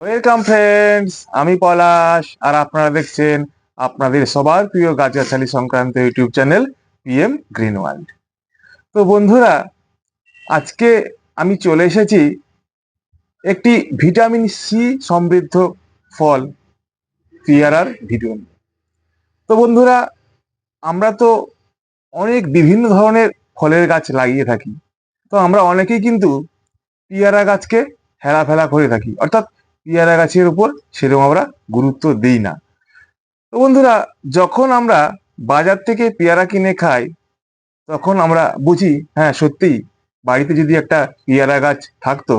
Welcome friends, আমি পলাশ আর আপনারা দেখছেন আপনাদের সবার প্রিয় গাছগাছালি সংক্রান্ত YouTube channel PM green world. তো বন্ধুরা, আজকে আমি চলে এসেছি একটি ভিটামিন সি সমৃদ্ধ ফল পেয়ারার ভিডিও নিয়ে। তো বন্ধুরা, আমরা তো অনেক বিভিন্ন ধরনের ফলের গাছ লাগিয়ে থাকি। তো আমরা অনেকেই কিন্তু পেয়ারা গাছকে হেলাফেলা করে থাকি, অর্থাৎ পেয়ারা গাছের উপর সেরকম আমরা গুরুত্ব দিই না। তো বন্ধুরা, যখন আমরা বাজার থেকে পেয়ারা কিনে খাই তখন আমরা বুঝি হ্যাঁ সত্যিই বাড়িতে যদি একটা পেয়ারা গাছ থাকতো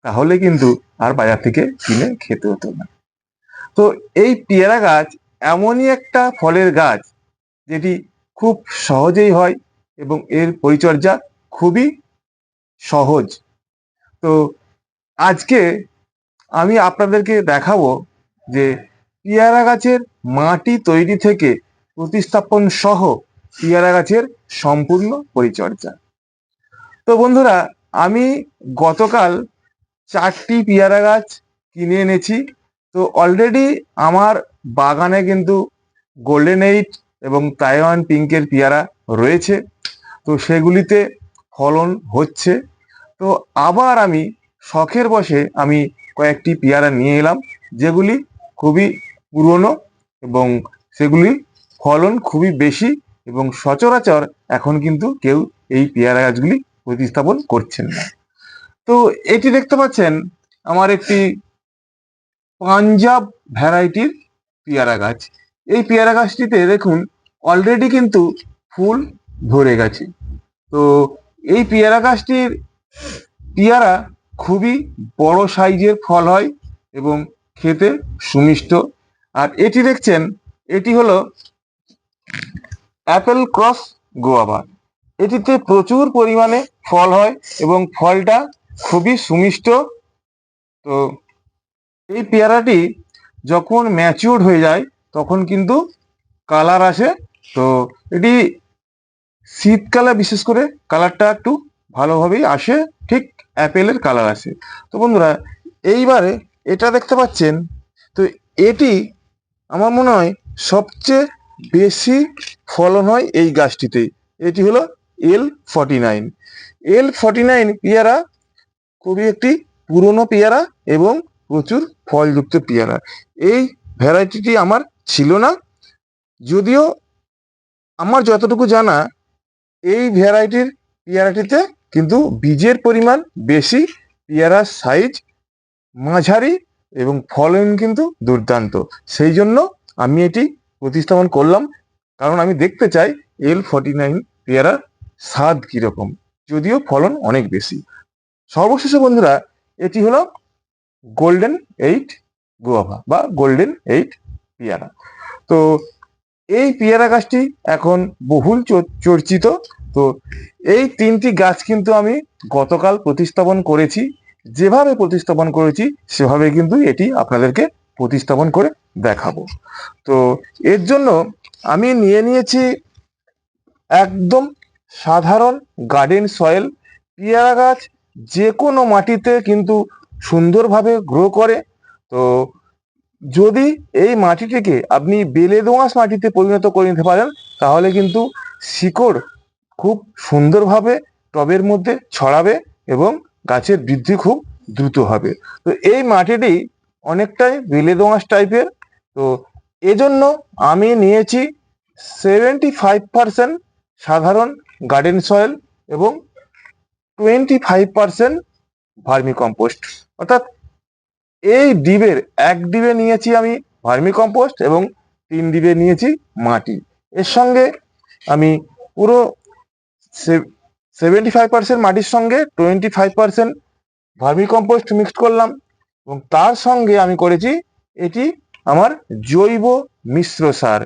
তাহলে কিন্তু আর বাজার থেকে কিনে খেতে হতো না। তো এই পেয়ারা গাছ এমনই একটা ফলের গাছ যেটি খুব সহজেই হয় এবং এর পরিচর্যা খুবই সহজ। তো আজকে আমি আপনাদেরকে দেখাবো যে পেয়ারা গাছের মাটি তৈরি থেকে প্রতিস্থাপন সহ পেয়ারা গাছের সম্পূর্ণ পরিচর্যা। তো বন্ধুরা, আমি গতকাল 4টি পেয়ারা গাছ কিনে এনেছি। তো অলরেডি আমার বাগানে কিন্তু গোল্ডেন এইট এবং তাইওয়ান পিঙ্কের পেয়ারা রয়েছে। তো সেগুলিতে ফলন হচ্ছে। তো আবার আমি শখের বশে আমি কয়েকটি পেয়ারা নিয়ে এলাম, যেগুলি খুবই পুরনো এবং সেগুলি ফলন খুবই বেশি এবং সচরাচর এখন কিন্তু কেউ এই পেয়ারা গাছগুলি প্রতিস্থাপন করছেন না। তো এটি দেখতে পাচ্ছেন আমার একটি পাঞ্জাব ভ্যারাইটির পেয়ারা গাছ। এই পেয়ারা গাছটিতে দেখুন অলরেডি কিন্তু ফুল ধরে গেছে। তো এই পেয়ারা গাছটির পেয়ারা খুবই বড় সাইজের ফল হয় এবং খেতে সুমিষ্ট। আর এটি দেখছেন, এটি হলো অ্যাপেল ক্রস গোয়াভা। এটিতে প্রচুর পরিমাণে ফল হয় এবং ফলটা খুবই সুমিষ্ট। তো এই পেয়ারাটি যখন ম্যাচিউর হয়ে যায় তখন কিন্তু কালার আসে। তো এটি শীতকালে বিশেষ করে কালারটা একটু ভালোভাবেই আসে, ঠিক অ্যাপেলের কালার আসে। তো বন্ধুরা, এইবারে এটা দেখতে পাচ্ছেন, তো এটি আমার মনে হয় সবচেয়ে বেশি ফলন হয় এই গাছটিতেই। এটি হলো L49। L49 পেয়ারা খুবই একটি পুরনো পেয়ারা এবং প্রচুর ফলযুক্ত পেয়ারা। এই ভ্যারাইটিটি আমার ছিল না, যদিও আমার যতটুকু জানা এই ভ্যারাইটির পেয়ারাটিতে কিন্তু বীজের পরিমাণ বেশি, পেয়ারার সাইজ মাঝারি এবং ফলন কিন্তু দুর্দান্ত। সেই জন্য আমি এটি প্রতিস্থাপন করলাম, কারণ আমি দেখতে চাই L49 পেয়ারার স্বাদ কিরকম, যদিও ফলন অনেক বেশি। সর্বশেষে বন্ধুরা, এটি হলো গোল্ডেন এইট গুয়াভা বা গোল্ডেন এইট পেয়ারা। তো এই পেয়ারা গাছটি এখন বহুল চর্চিত। তো এই 3টি গাছ কিন্তু আমি গতকাল প্রতিস্থাপন করেছি। যেভাবে প্রতিস্থাপন করেছি সেভাবে কিন্তু এটি আপনাদেরকে প্রতিস্থাপন করে দেখাবো। তো এর জন্য আমি নিয়ে নিয়েছি একদম সাধারণ গার্ডেন সয়েল। পেয়ারা গাছ যে কোনো মাটিতে কিন্তু সুন্দরভাবে গ্রো করে। তো যদি এই মাটিটিকে আপনি বেলে দোআঁশ মাটিতে পরিণত করে নিতে পারেন তাহলে কিন্তু শিকড় খুব সুন্দরভাবে টবের মধ্যে ছড়াবে এবং গাছের বৃদ্ধি খুব দ্রুত হবে। তো এই মাটিটি অনেকটাই বেলে দোআঁশ টাইপের। তো এজন্য আমি নিয়েছি 75% সাধারণ গার্ডেন সয়েল এবং 25% ভার্মি কম্পোস্ট। অর্থাৎ এই ডিবের 1 ডিবে নিয়েছি আমি ভার্মি কম্পোস্ট এবং 3 ডিবে নিয়েছি মাটি। এর সঙ্গে আমি পুরো 75% মাটির সঙ্গে 25% ভার্মি কম্পোস্ট মিক্সড করলাম এবং তার সঙ্গে আমি করেছি এটি আমার জৈব মিশ্র সার।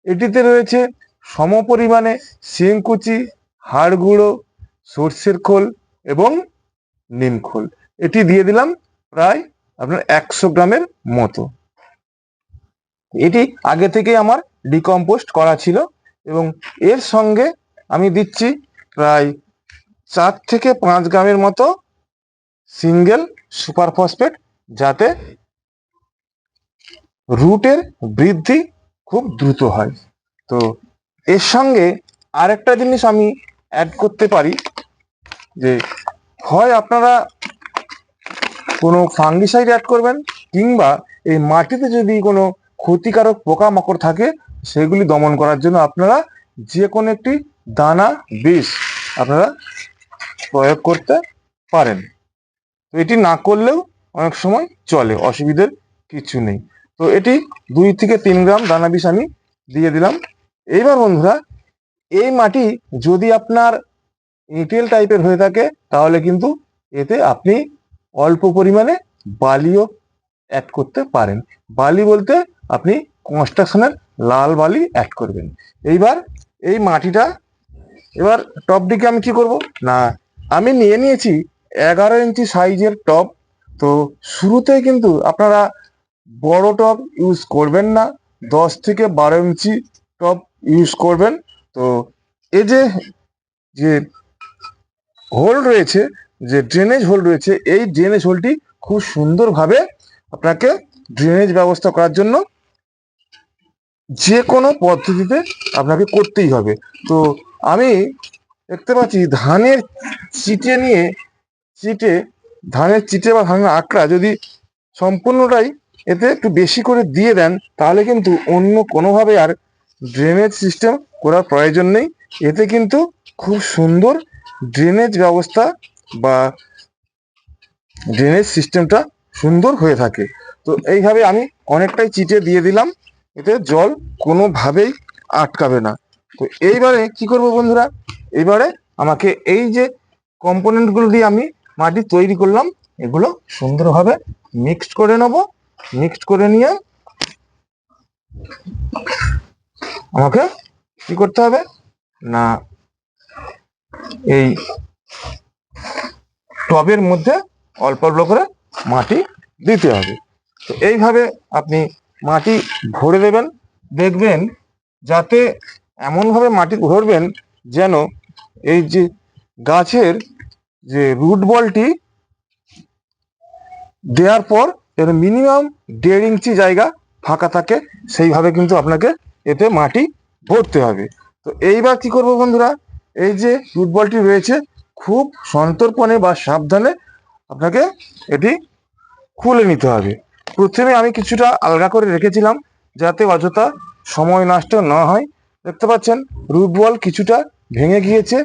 এটিতে রয়েছে সমপরিমাণে শিংকুচি, হাড় গুঁড়ো, সর্ষের খোল এবং নিম খোল। এটি দিয়ে দিলাম প্রায় আপনার 100 গ্রামের মতো। এটি আগে থেকে আমার ডিকম্পোস্ট করা ছিল এবং এর সঙ্গে আমি দিচ্ছি প্রায় 4 থেকে 5 গ্রামের মতো সিঙ্গেল সুপার ফসফেট, যাতে রুটের বৃদ্ধি খুব দ্রুত হয়। তো এর সঙ্গে আরেকটা জিনিস আমি অ্যাড করতে পারি, যে হয় আপনারা কোনো ফাঙ্গিসাইড অ্যাড করবেন, কিংবা এই মাটিতে যদি কোনো ক্ষতিকারক পোকামাকড় থাকে সেগুলি দমন করার জন্য আপনারা যে কোনো একটি দানা বিষ আপনারা প্রয়োগ করতে পারেন। তো এটি না করলেও অনেক সময় চলে, অসুবিধার কিছু নেই। তো এটি 2 থেকে 3 গ্রাম দানা বিষ আমি দিয়ে দিলাম। এইবার বন্ধুরা, এই মাটি যদি আপনার এঁটেল টাইপের হয়ে থাকে তাহলে কিন্তু এতে আপনি অল্প পরিমাণে বালিও অ্যাড করতে পারেন। বালি বলতে আপনি কনস্ট্রাকশনের লাল বালি অ্যাড করবেন। এইবার এই মাটিটা, এবার টবটিকে আমি কি করব না, আমি নিয়ে নিয়েছি 11 ইঞ্চি সাইজের টব। তো শুরুতে কিন্তু আপনারা বড় টব ইউজ করবেন না, 10 থেকে 12 ইঞ্চি টব ইউজ করবেন। তো এই যে যে হোল রয়েছে, যে ড্রেনেজ হোল রয়েছে, এই ড্রেনেজ হোলটি খুব সুন্দরভাবে আপনাকে ড্রেনেজ ব্যবস্থা করার জন্য যে কোনো পদ্ধতিতে আপনাকে করতেই হবে। তো আমি দেখতে পাচ্ছি ধানের চিটে নিয়ে, ধানের চিটে বা ধানের আঁকড়া যদি সম্পূর্ণটাই এতে একটু বেশি করে দিয়ে দেন, তাহলে কিন্তু অন্য কোনোভাবে আর ড্রেনেজ সিস্টেম করার প্রয়োজন নেই। এতে কিন্তু খুব সুন্দর ড্রেনেজ ব্যবস্থা বা ড্রেনেজ সিস্টেমটা সুন্দর হয়ে থাকে। তো এইভাবে আমি অনেকটাই চিটে দিয়ে দিলাম, এতে জল কোনোভাবেই আটকাবে না। তো এইবারে কি করব বন্ধুরা, এইবারে আমাকে এই যে কম্পোনেন্টগুলো দিয়ে আমি মাটি তৈরি করলাম, এগুলো সুন্দরভাবে মিক্সড করে নেব। মিক্সড করে নিয়ে আমাকে কি করতে হবে না, এই টবের মধ্যে অল্প অল্প করে মাটি দিতে হবে। তো এইভাবে আপনি মাটি ভরে দেবেন। দেখবেন যাতে এমনভাবে মাটি ভরবেন যেন এই যে গাছের যে রুট বলটি দেওয়ার পর এর মিনিমাম 1.5 ইঞ্চি জায়গা ফাঁকা থাকে, সেইভাবে কিন্তু আপনাকে এতে মাটি ভরতে হবে। তো এইবার কি করব বন্ধুরা, এই যে রুট বলটি রয়েছে, খুব সন্তর্পণে বা সাবধানে আপনাকে এটি খুলে নিতে হবে। প্রথমে আমি কিছুটা আলগা করে রেখেছিলাম যাতে অযথা সময় নষ্ট না হয়। দেখতে পাচ্ছেন রুট বল কিছুটা ভেঙে গিয়েছে,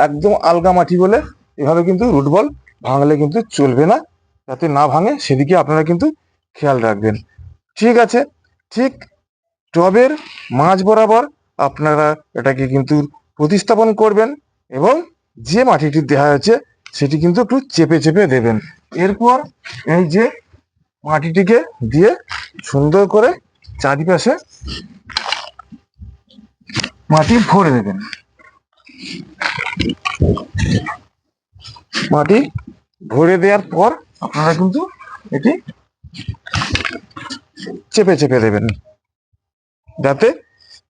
একদম আলগা মাটি বলে। এভাবে কিন্তু রুট বল ভাঙলে কিন্তু চলবে না, যাতে না ভাঙে সেদিকে আপনারা কিন্তু খেয়াল রাখবেন। ঠিক আছে, ঠিক টবের মাঝ বরাবর আপনারা এটাকে কিন্তু প্রতিস্থাপন করবেন, এবং যে মাটিটি দেওয়া হয়েছে সেটি কিন্তু একটু চেপে চেপে দেবেন। এরপর এই যে মাটিটিকে দিয়ে সুন্দর করে চারিপাশে মাটি ভরে দেবেন। মাটি ভরে দেওয়ার পর আপনারা কিন্তু এটি চেপে চেপে দেবেন, যাতে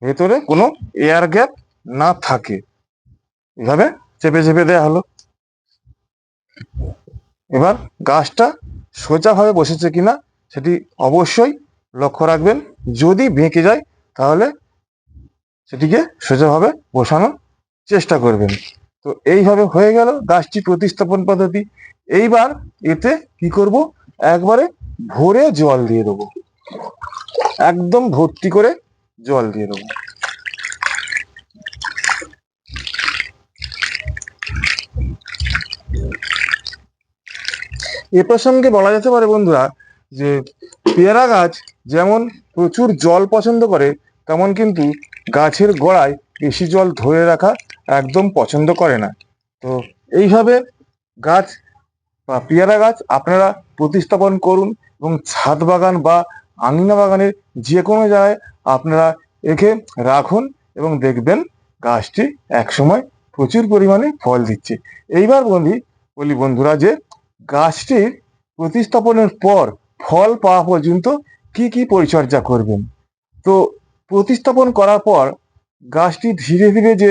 ভেতরে কোনো এয়ার গ্যাপ না থাকে। এভাবে চেপে চেপে দেওয়া হলো। এবার গাছটা সোজাভাবে বসেছে কিনা সেটি অবশ্যই লক্ষ্য রাখবেন। যদি বেঁকে যায় তাহলে সেটিকে সোজাভাবে বসানোর চেষ্টা করবেন। তো এইভাবে হয়ে গেল গাছটি প্রতিস্থাপন পদ্ধতি। এইবার এতে কি করব, একবারে ভরে জল দিয়ে দেবো, একদম ভর্তি করে জল দিয়ে দেবো। এ প্রসঙ্গে বলা যেতে পারে বন্ধুরা, যে পেয়ারা গাছ যেমন প্রচুর জল পছন্দ করে, তেমন কিন্তু গাছের গোড়ায় বেশি জল ধরে রাখা একদম পছন্দ করে না। তো এইভাবে গাছ বা পেয়ারা গাছ আপনারা প্রতিস্থাপন করুন, এবং ছাদ বাগান বা আঙিনা বাগানের যে কোনো জায়গায় আপনারা একে রাখুন, এবং দেখবেন গাছটি একসময় প্রচুর পরিমাণে ফল দিচ্ছে। এইবার বলি বন্ধুরা, যে গাছটির প্রতিস্থাপনের পর ফল পাওয়া পর্যন্ত কি কি পরিচর্যা করবেন। তো প্রতিস্থাপন করার পর গাছটি ধীরে ধীরে যে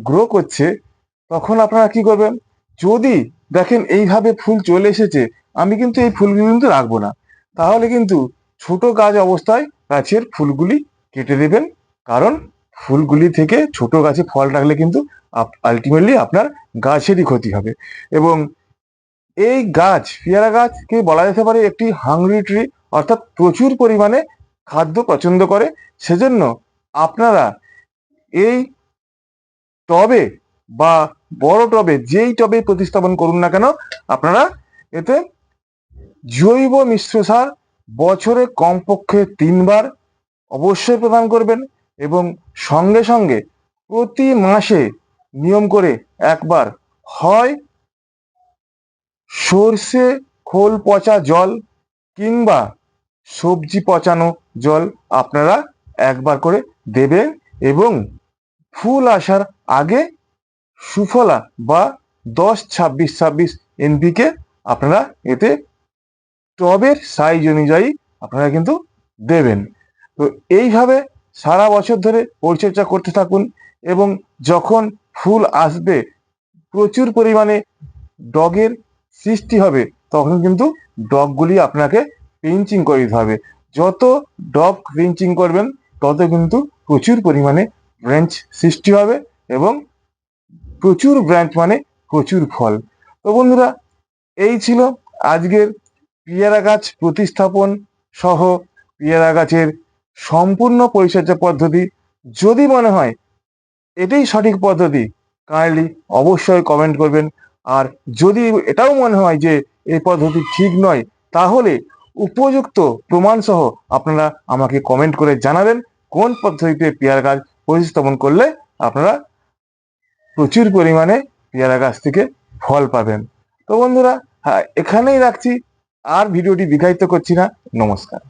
গ্রো করছে, তখন আপনারা কি করবেন, যদি দেখেন এইভাবে ফুল চলে এসেছে, আমি কিন্তু এই ফুলগুলো কিন্তু রাখবো না, তাহলে কিন্তু ছোট গাছ অবস্থায় গাছের ফুলগুলি কেটে দেবেন, কারণ ফুলগুলি থেকে ছোট গাছে ফল রাখলে কিন্তু আলটিমেটলি আপনার গাছেরই ক্ষতি হবে। এবং এই গাছ, পেয়ারা গাছকে বলা যেতে পারে একটি হাংরি ট্রি, অর্থাৎ প্রচুর পরিমাণে খাদ্য পছন্দ করে। সেজন্য আপনারা এই টবে বা বড় টবে, যেই টবে প্রতিস্থাপন করুন না কেন, আপনারা এতে জৈব মিশ্র সার বছরে কমপক্ষে 3 বার অবশ্যই প্রদান করবেন। এবং সঙ্গে সঙ্গে প্রতি মাসে নিয়ম করে একবার হয় সর্ষে খোল পচা জল কিংবা সবজি পচানো জল আপনারা একবার করে দেবেন। এবং ফুল আসার আগে সুফলা বা 10-26-26 এনপিকে আপনারা এতে টবের সাইজ অনুযায়ী আপনারা কিন্তু দেবেন। তো এইভাবে সারা বছর ধরে পরিচর্যা করতে থাকুন, এবং যখন ফুল আসবে, প্রচুর পরিমাণে ডগের সৃষ্টি হবে, তখন কিন্তু ডগগুলি আপনাকে পিঞ্চিং করে দিতে হবে। যত ডগ পিঞ্চিং করবেন, তত কিন্তু প্রচুর পরিমাণে ব্রাঞ্চ সৃষ্টি হবে, এবং প্রচুর ব্রাঞ্চ মানে প্রচুর ফল। তো বন্ধুরা, এই ছিল আজকের পেয়ারা গাছ প্রতিস্থাপন সহ পেয়ারা গাছের সম্পূর্ণ পরিচর্যা পদ্ধতি। যদি মনে হয় এটাই সঠিক পদ্ধতি, কাইন্ডলি অবশ্যই কমেন্ট করবেন। আর যদি এটাও মনে হয় যে এই পদ্ধতি ঠিক নয়, তাহলে উপযুক্ত প্রমাণ সহ আপনারা আমাকে কমেন্ট করে জানাবেন কোন পদ্ধতিতে পেয়ারা গাছ প্রতিস্থাপন করলে আপনারা প্রচুর পরিমাণে পেয়ারা গাছ থেকে ফল পাবেন। তো বন্ধুরা, হ্যাঁ, এখানেই রাখছি, আর ভিডিওটি দীর্ঘায়িত করছি না। নমস্কার।